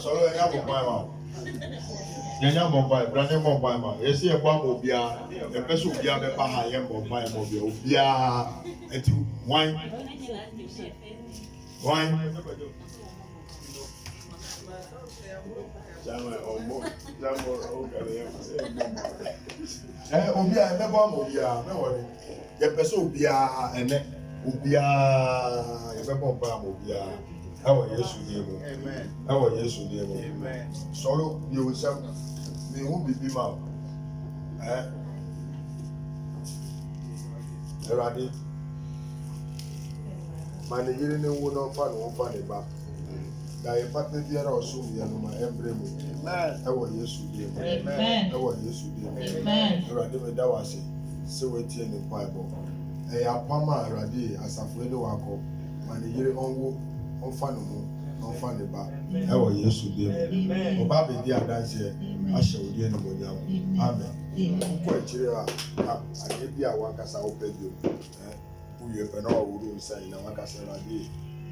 Sọ̀rọ̀ ẹ̀yà bọ̀ báyìí ma. Yẹ̀nyà bọ̀ báyìí, Brandon bọ̀ báyìí ma. Yẹ̀sí ẹ̀kọ́ àmọ̀ òbíà, ẹ̀pẹ́ sọ òbíà bẹ́ẹ̀ bá ha yẹ̀ bọ̀ báyìí ma òbíà. Òbíà ẹ̀tì wáìn. Wáìn. Òbíà ẹ̀mẹ́ bọ̀ àmọ̀ òbíà mẹ́wọ̀ ni. Yẹ̀pẹ́ sọ òbíà ẹ̀mẹ́. Òbíà ẹ̀mẹ́ bọ̀ báyìí ma òbíà. Ẹwọ Yesu ní ẹmu. Ẹwọ Yesu ní ẹmu. Sọ̀rọ̀ bí o sẹ́mu mi hu bìbí ma o. Ẹ̀rọ̀adé. Màá ní yiri ní wo náà fa ní wọ́n fa ní ba. Dàyẹ̀ pátá bí ẹ̀rọ ọ̀ṣun yẹn ló ma ẹ̀ ń bẹ̀rẹ̀ mu. Ẹwọ Yesu ní ẹmu. Ẹwọ Yesu ní ẹmu. Ẹ̀rọ̀adé mi dá wa sí. Ṣé wọ́n ti ẹ̀ ní pa ẹ̀bọ̀? Ẹ̀yà pàmò ẹ̀rọ̀adé àsàfo ẹni wà kọ. Màá ní yiri ọ̀nwó. Ọ̀nfà ni mu, ọ̀nfà ni ba, ẹ̀wọ̀ Yesu dé mu. Ọba abèdí adanseɛ ahyɛ òdi ẹni mo nya mu. Amen. Nkọ ekyir a ade bi a wakasa wopɛ bi o. Wuyɛ pɛ na ɔwuro nsan na wakasa ɛwɔade.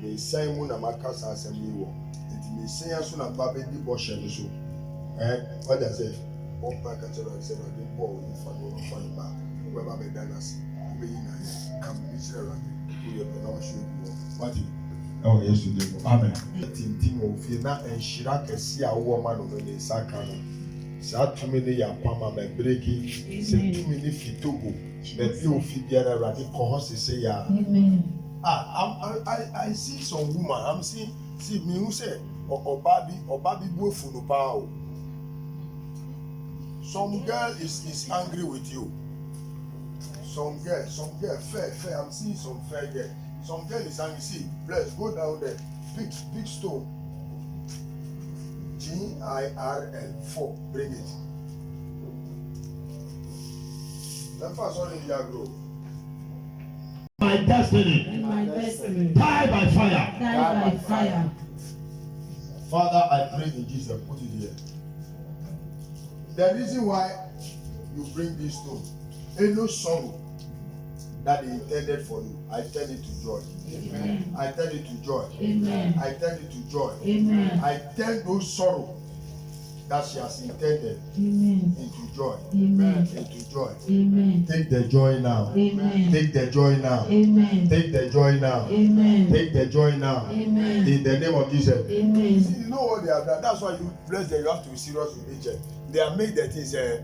Ne nsan mu na makasa asɛm yi wɔ. Nti ne nsan so na ba bɛdi bɔhyɛ no so. What does it? One pack of children said, I didn't ball with for no fun back. Whoever made Danas, being nice, come Israel, we have been all shooting. What you? Oh, yes, you do. Amen. Tintimo, Fina, and Shiraka see a woman on the Sakano. Sat too many Yapama, breaking, say too many Fitubu, but you Fidiana radical horses say, Amen. I see some woman, I'm seeing, see me who say, or Baby Buffalo Pow. Some girl is angry with you. Some girl, fair. I'm seeing some fair girl. Some girl is angry. See, bless, go down there. Big stone. GIRL 4. Bring it. That first one in your group. My destiny. Die by fire. Die by fire. Father, I pray in Jesus. Put it here. The reason why you bring this stone, ain't no sorrow that they intended for you. I turn it to joy. Amen. I turn it to joy. Amen. I turn it to joy. Amen. I turn those sorrow that she has intended Amen. into joy. Amen. Into joy. Amen. Take the joy now. Amen. Take the joy now. Amen. Take the joy now. Amen. Take the joy now. Amen. In the name of Jesus. Amen. See, you know what they have done. That's why you bless them. You have to be serious with nature. They have made the things. That's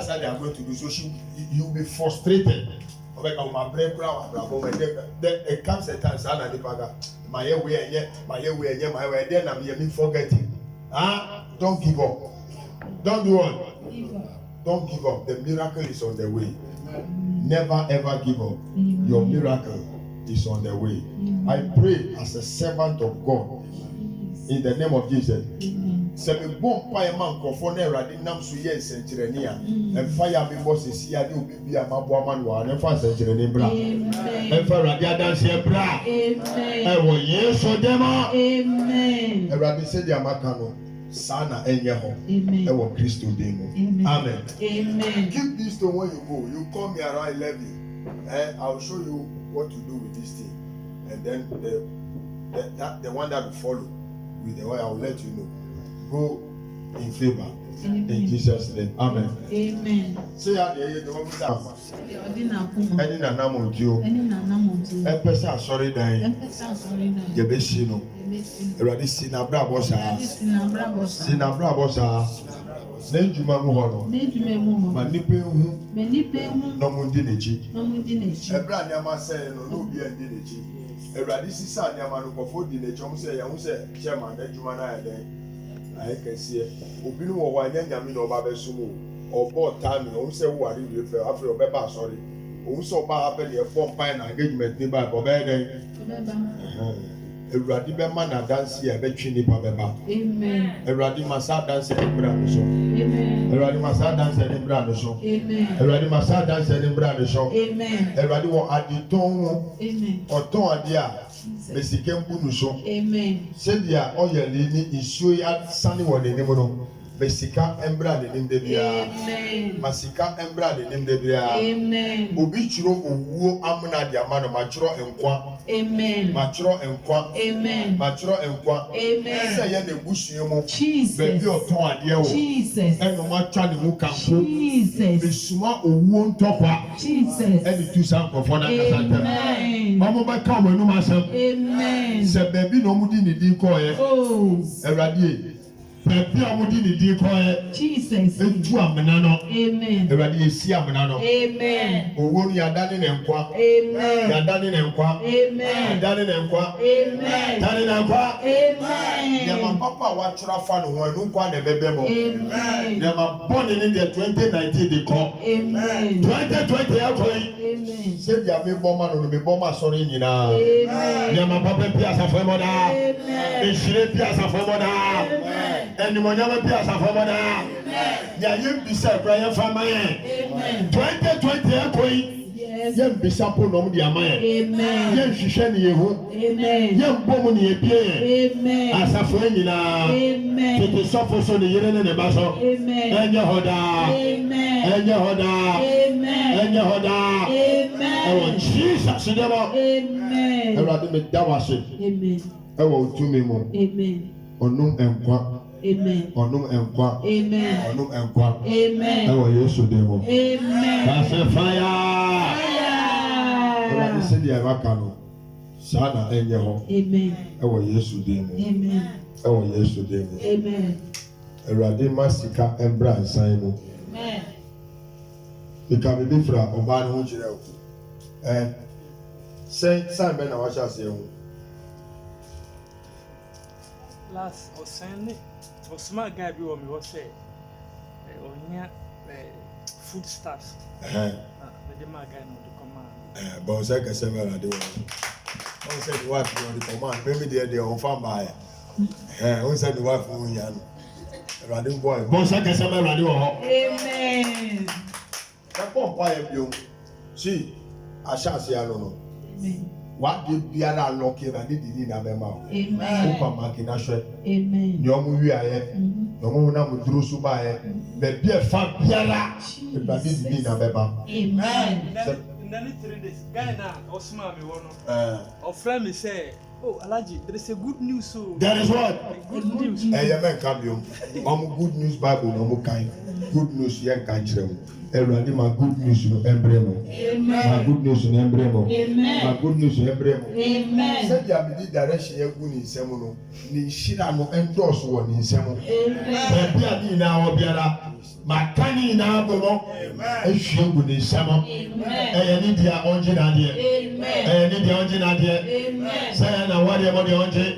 how they are going to do. So you'll be frustrated. Then it comes a time, my way, then I'm forgetting. Don't give up. Don't do what? Don't give up. The miracle is on the way. Never ever give up. Your miracle is on the way. I pray as a servant of God in the name of Jesus. Sɛ me bɔ mpa yɛ ma nkurɔfoɔ na Awurade nam so yɛ nsɛnkyerɛnne a ɛmfa yɛ abɛbɔ sɛsi ade obi bi a mabɔ ama no a ɛmfa nsɛnkyerɛnne bra ɛmfa Awurade adanseɛ bra ɛwɔ Yesu dɛm a Awurade sɛdeɛ amaka no saa na ɛnyɛ hɔ ɛwɔ Kristo din mu. Amen. Keep this stone when you go. You call me around 11 and I'll show you what to do with this thing, and then the one that will follow with the oil, I will let you know. Go in favor. In Jesus' name. Amen. Say out there, the one with that. Any nanamu jo. A person sorry dying. You be seen. Already seen a bravo sa. Seen a bravo sa. Then you mamu hono. Manipe hu. No mundi nechi. Ebra nyama say no be ndi nechi. Already sisa nyama no kofo di nechi. Omu say chairman na juma na eden. I can see obi no wa nyanya mi no ba be sumo obo time o se wo ari we fe afre obeba sorry o se oba happen e form pine na engagement ni ba oba den Ewurade be ma na dance e be twi ni pa beba amen Ewurade ma sa dance e bra no so amen Ewurade ma sa dance e bra no so amen Ewurade ma sa dance e bra no so amen Ewurade wo aditon amen oton ade a Mesike mbunu so amen sedia oyele ni isuo ya sane wo ne nim no mesika embra ne nim de bia amen masika embra ne nim de bia amen obi chiro owuo amuna de amano ma chiro enkwa amen ma chiro enkwa amen ma chiro enkwa amen se ye na busue mu be bi oton ade wo Jesus eno ma twa ne mu kanko Jesus besuma owuo ntokwa Jesus eni tu san kofo na kasanta amen mama ba ka mo nu ma sam amen se be bi no mu di ne di ko ye oh Ewurade Baby, I would need the decoy. Jesus. Eju amena no. Amen. Ewurade esi amena no. Amen. Owo ni adane ne nkwa. Amen. Adane ne nkwa. Amen. Adane ne nkwa. Amen. Adane ne nkwa. Amen. Ya ma papa wa twra fa no ho anu nkwa na bebe mo. Amen. Ya ma born in the 2019 de ko. Amen. 2020 ya ko. Amen. Se dia me bo ma no me bo ma sori nyina. Amen. Ya ma papa pia asafo mo da. Amen. Ehire pia asafo mo da. Amen. And the money be as a former. Yeah, you be said, Brian Fama. 2020, Yes. Yem bisapo nom di amaye. Amen. Yem hwehwe ne yehu. Amen. Yem bomu ne ebie. Amen. Asafo nyina. Amen. Tete sofo so ne yere ne ba so. Amen. Enye hoda. Amen. Enye hoda. Amen. Enye hoda. Amen. Ewo Jesus de mo. Amen. Ewurade me da wase. Amen. Ewo otumi mu. Amen. Onum enkwa. Amen. Onum enkwa. Amen. Onum enkwa. Amen. Ewo Yesu de mo. Amen. Kase fire. Ewurade Fire. se dia waka no. Saa na enye ho. Amen. Ewo Yesu de mo. Amen. Ewo Yesu de mo. Amen. Ewurade masika embra nsan mu. Amen. Ika bibi fra ọba ne ho kyerɛ o. San bɛ na wahyɛ aseɛ ho. Last Sunday, or smart guy be on me was say, or food stuffs. The my guy no to command. But ɔsɛ kɛsɛ bɛ na de wɔ. Ɔn sɛ the wife wɔ de command bɛmi deɛ deɛ ɔnfa mba yɛ. Ɔn sɛ the wife ho yɛ no. Ɛwurade bɔ yɛ. Bɔnsɛ kɛsɛ bɛ ɛwurade wɔ hɔ. Amen. Ɛbɔ mpa yɛ biom. Si ahyɛ aseɛ no no. Amen. Wade biara alɔke na de didi na bɛma o. Amen. Wopa maki na hwɛ. Amen. Ní ọmọ wi ayẹ, ní ọmọ wọn náà dúró so bá ayẹ, bẹẹbi ẹfa biara, ìgbàdí dìde náà bẹ bá. Amen. In the 3 days, guy now, or smart me one. Or friend me say, oh, Alaji, there is a good news. So That is what? good news. Ẹyẹ mẹ́ǹka bí o, ọmọ good news bible ní ọmọ kan, good news yẹn kan kyerẹ mu. Ẹwurade ma good news no ẹmbrẹ mu. Ma good news no ẹmbrẹ mu. Ma good news no ẹmbrẹ mu. Amen. Sẹ́bi àbídí direction yẹn gu ní nsẹ́m no, ní ìṣirà no ẹ̀ndọ́ọ̀sù wọ̀ ní nsẹ́m. Bẹ̀ẹ̀bi àbí ìnáwó biara, màá ká ní ìnáwó bọ̀ mọ́, ẹ̀ṣù egu ní nsẹ́m. Ẹ̀yẹ ní di a ọ̀njẹ́ n'adìẹ. Ẹ̀yẹ ní di a ọ̀njẹ́ n'adìẹ. Sẹ́yìn náà wọ́n di ẹ̀mọ́ di ọ̀njẹ́.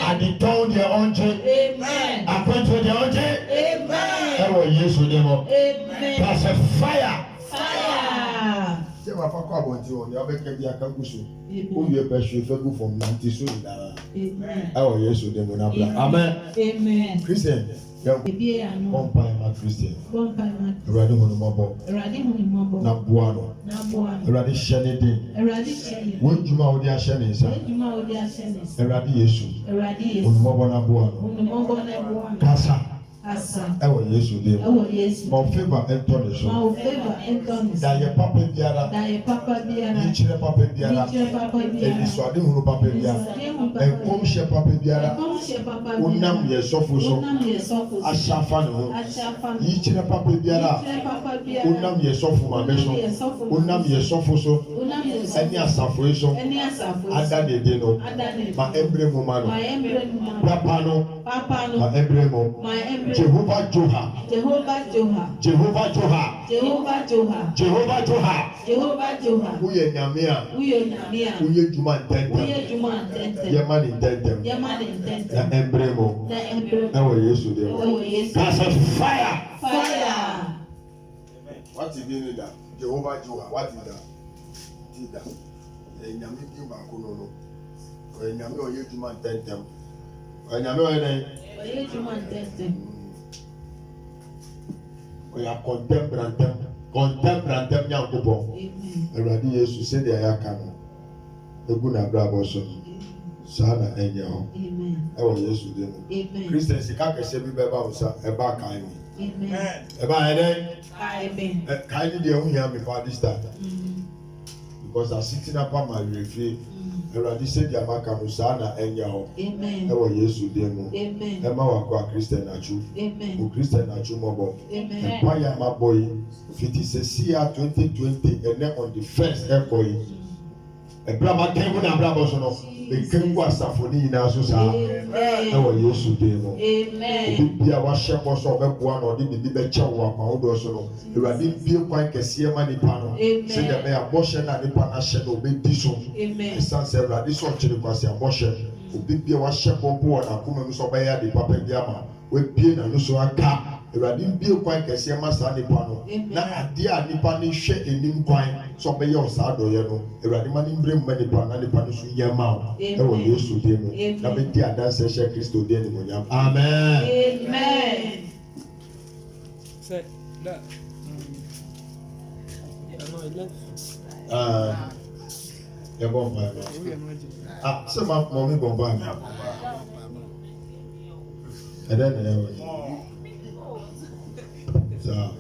Àdìtọ́ di ọ̀njẹ́. Àpẹ̀tọ̀ di ọ̀njẹ́. Ẹ̀wọ̀ Yéṣu dẹ̀ mọ́. That's a fire. Fire. Ṣé wàá fakọ àbọ̀ntì wọn ni wọ́n bẹ kẹ́ bí akágùn so? Ó yẹ bẹ ṣe fẹ́ gùn fún nàntí so ìdára. Amen. Ẹ̀wọ̀ Yéṣu dẹ̀ mọ́ n'abúlé. Amen. Amen. Christian, yẹ Ebi e ano. kọ́ńpá ẹ̀ máa Christian. Bompa ma. Ẹ̀rọ̀dé wọn ni wọ́n bọ̀. Erade hu ni mo bo. Na bua no. Na bo a. Ẹ̀rọ̀dé hyẹ́ ní dín. Erade che. Wọ́n jùmọ̀ àwọn ọdí ahyẹ́ ní nsá. Ejuma odi asene. Ẹ̀rọ̀dé Yéṣu. Erade Wọ́n ni Yesu. wọ́n bọ̀ na bua no. Unu mo bo na bo a. Kásá. Asa. Ẹ̀wọ̀ Yéṣu dẹ̀ mọ́. Ewo Yesu. Mọ̀ favour ẹ̀ tọ́ ní so. Ma o favor entonis. Dàyẹ pápẹ́ biara. Da ye papa biara. Yìí kyerẹ́ pápẹ́ biara. Ni che papa biara. Ẹ̀dísọ̀adé hunu pápẹ́ biara. Ẹ̀kọ́mhyẹ pápẹ́ biara. Kom che papa biara. Wonam yẹ sọ́fo so. Wonam ye sofo. Ahyɛ afa ne ho. Achafa. Yìí kyerẹ́ pápẹ́ biara. Che papa biara. Wonam yẹ sọ́fo maame so. Wonam yẹ sọ́fo so. Wonam ye sofo. Ẹni asafo yi so. Eni asafo. Ada ne de no. Adane. Ma ɛmbrɛ mu ma no. Ma emre mu. Papa no. Papa no. Ma ɛmbrɛ mu. Ma emre. Jehovah Joha. Jehovah Joha. Jehovah Joha. Jehovah Joha. Jehovah Joha. Jehovah Joha. Woyɛ nyame a. Uyo nyamia. Woyɛ dwuma ntɛntɛm. Uye juma ntente. Yɛma ne ntɛntɛm. Yama ne ntente. Na ɛmbrɛ mu. Na emre. Ɛwɔ Yesu de mu. Ewo Yesu. Kasa fire. Fire. Wati di ni da? Jehovah Joha. Wati da? Ti da. Nyame bi baako no no. Ɔyɛ nyame a ɔyɛ dwuma ntɛntɛm. Ɔyɛ nyame a ɔyɛ dɛn? Oye juma ntente. Ɔyɛ akɔntɛmbrantɛm. Kɔntɛmbrantɛm Nyankopɔn. Amen. Awurade Yesu sɛdeɛ yɛaka no. Egu n'abrabɔ so no. Saa na ɛnyɛ hɔ. Amen. Ɛwɔ Yesu de mu. Amen. Christian sika kɛseɛ bi bɛba wo nsa ɛba kae mi. Amen. Ɛba yɛ dɛn? Amen. Kae ni deɛ ɛho hia mi pa this time. Because asiti na pa ma awurefie. Awurade sɛdeɛ amaka no saa na ɛnyɛ hɔ. Amen. Ɛwɔ Yesu de mu. Amen. Ɛma wakɔ a Christian atwo. Amen. O Christian atwo mɔbɔ. Amen. Ɛpa yɛ ama bɔ yi. Fiti sɛsi a 2020 ɛnɛ on the first ɛkɔ yi. Ɛbra ma kɛn mu na abrabɔ so no. Ekɛn gu asafo ne nyinaa so saa. Ɛwɔ Yesu de mu. Amen. Obi bia wahyɛ bɔ so ɔbɛboa na ɔde biribi bɛkyɛ wo akwa wodoɔ so no. Awurade bie kwan kɛseɛ ma nipa no. Sɛdeɛ bɛyɛ abɔhyɛ na nipa no ahyɛ no obɛdi so. Amen. Ɛsan sɛ Awurade sɛ ɔkyerɛ kwasi abɔhyɛ. Obi bia wahyɛ bɔ wɔ n'akoma mu sɛ ɔbɛyɛ ade papa bi ama. Wabie n'ano so aka. Awurade bie kwan kɛseɛ ma saa nipa no. Na adeɛ a nipa no hwɛ anim kwan sɛ ɔbɛyɛ ɔsaa dɔyɛ no. Awurade ma ne mbrɛ mu ma nipa na nipa no so nyɛ ma wo. Ɛwɔ Yesu din mu. Na bɛdi adanse hyɛ Kristo din animuonyam. Amen. Amen. Say that. I know Yɛ bɔ mpa yɛ. Sɛ ma mɔmi bɔ mpa yɛ. Ɛdɛ na yɛ wɔ yɛ. Saa.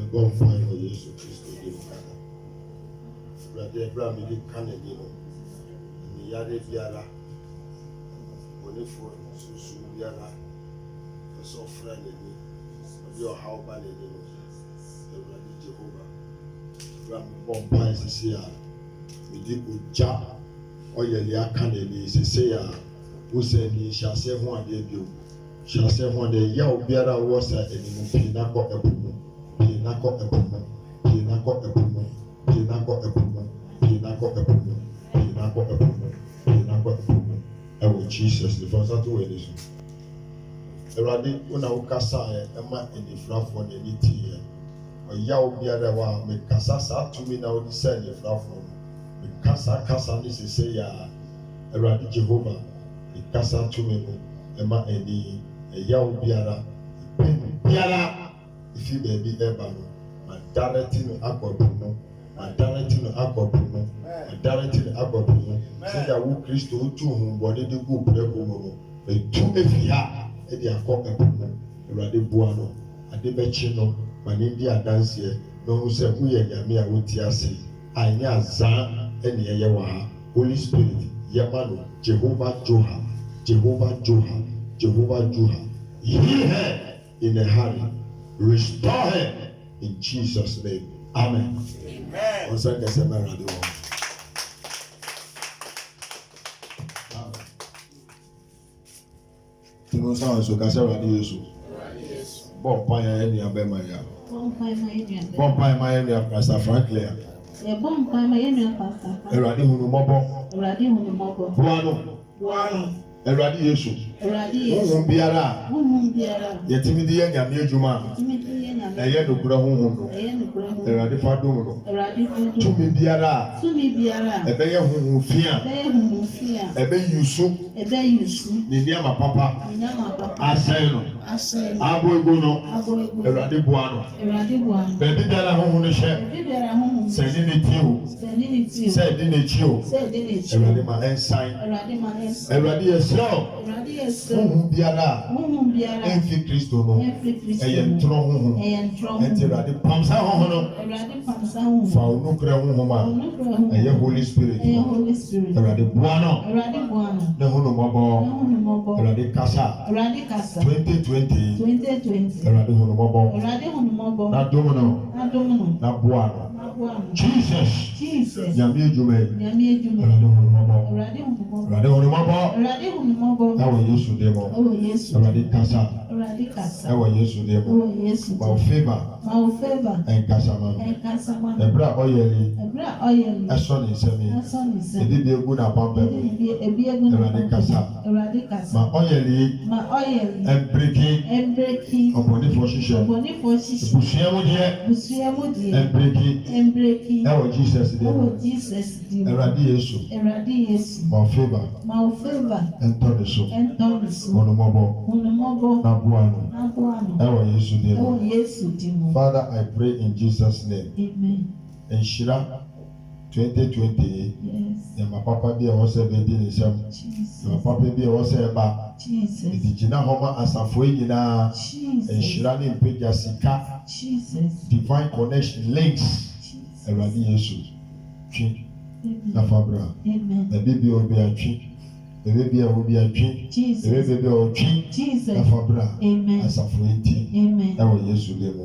Bɔ mpa yɛ wɔ Yesu Kristo di mu kaka. Awurade ɛbra mi di ka n'ani no. Nyiyare biara, bɔnefoɔ sunsun biara, ɛsɛ ɔfra n'ani, ɔde ɔhaw ba n'ani no. Awurade Jehova, ɛbra mi bɔ mpa yɛ sisi a, mi di ogya ɔyɛli aka n'ani sisi a, wosɛ ni hyɛase ho adeɛ bio, hyɛase ho adeɛ yaw biara a wɔwɔ sa anim pii n'akɔ ɛpo mu. Pii n'akɔ ɛpo mu, pii n'akɔ ɛpo mu, pii n'akɔ ɛpo mu, pii n'akɔ ɛpo mu, pii n'akɔ ɛpo mu, pii n'akɔ ɛpo mu. Ɛwɔ Jesus nifa nsa to wɔ ani so. Awurade wona wokasa yɛ ɛma anifurafoɔ n'ani ti yɛ. Ɔyaw biara wɔ a mekasa saa tumi na wɔde sɛ anifurafoɔ no. Mekasa kasa ne sese yɛ a Awurade Jehova mekasa tumi no ɛma ani ɛyaw biara ɛpɛn biara. Ifi baabi ɛba no, ma dareti no akɔ po mu, ma dareti no akɔ po mu, ma dareti no akɔ po mu. Sɛdeɛ wo Kristo wotu honhommɔne de gu prɛko mu no, etu efi ha ɛde akɔ ɛpo mu. Awurade boa no, ade bɛkye no, ma ne di adanseɛ na ɔho sɛ woyɛ Nyame a wote ase, a ɛnyɛ azaa ɛne ɛyɛ wɔ ha. Holy Spirit yɛma no Jehovah Joha, Jehovah Joha, Jehovah Joha. Heal her in a hurry. Restore her in Jesus' name. Amen. Amen. Once again, say my radio. Tino sa so ka say radio so. Bon pa ya eni abema ya. Bon pa ma eni Pastor Franklin. Bon pa ma eni Pastor. Erade hunu mobo. Erade hunu mobo. Buano. Erade Yesu. Honhom biara yɛtumi de yɛ Nyame adwuma a ɛyɛ nokora honhom no Awurade fa dom no tumi biara ɛbɛyɛ honhom fi a ɛbɛyi so ne nneɛma papa asɛe no abo egu no Awurade boa no baabi biara honhom no hyɛ sɛ ne ne tie o sɛ ɛde n'akyi o Awurade ma ɛnsan Awurade yɛsrɛ honhom biara ɛmfi Kristo no ɛyɛ ntorɔ honhom ɛnti Awurade pam saa honhom no fa onokora honhom a ɛyɛ Holy Spirit Awurade boa no ne honhomɔbɔ Awurade kasa 2020 Awurade honhomɔbɔ na dom no na boa no Jesus Nyame adwuma yi Awurade honhomɔbɔ ɛwɔ Yesu de mo Awurade kasa ɛwɔ Yesu de mo ma o favor ɛnkasa ma ɛbrɛ a ɔyɛli ɛsɔ ne nsɛm yi ebi bi egu na pampa mu Awurade kasa ma ɔyɛli ɛmbreki ɔbɔnifoɔ hyehyɛ ebusua mu deɛ ɛmbreki ɛwɔ Jesus de mo Awurade Yesu ma o favor ɛntɔ ne so honhomɔbɔ na boa no ɛwɔ Yesu de mo Father, I pray in Jesus' name. Amen. Nhyira 2020. Yes. My papa bi a wɔsɛ bɛdi ne nsɛm. My papa bi a wɔsɛ ɛba. Edi gyina hɔ ma asafo yi nyinaa. Nhyira ne mpagya sika. Divine connection links. Awurade Yesu. Twi. Na fabra. Ebi bi obi atwi. Ebi bi a obi atwi. Ebi bi a otwi. Na fabra. Asafo yi ti. Ɛwɔ Yesu de mo.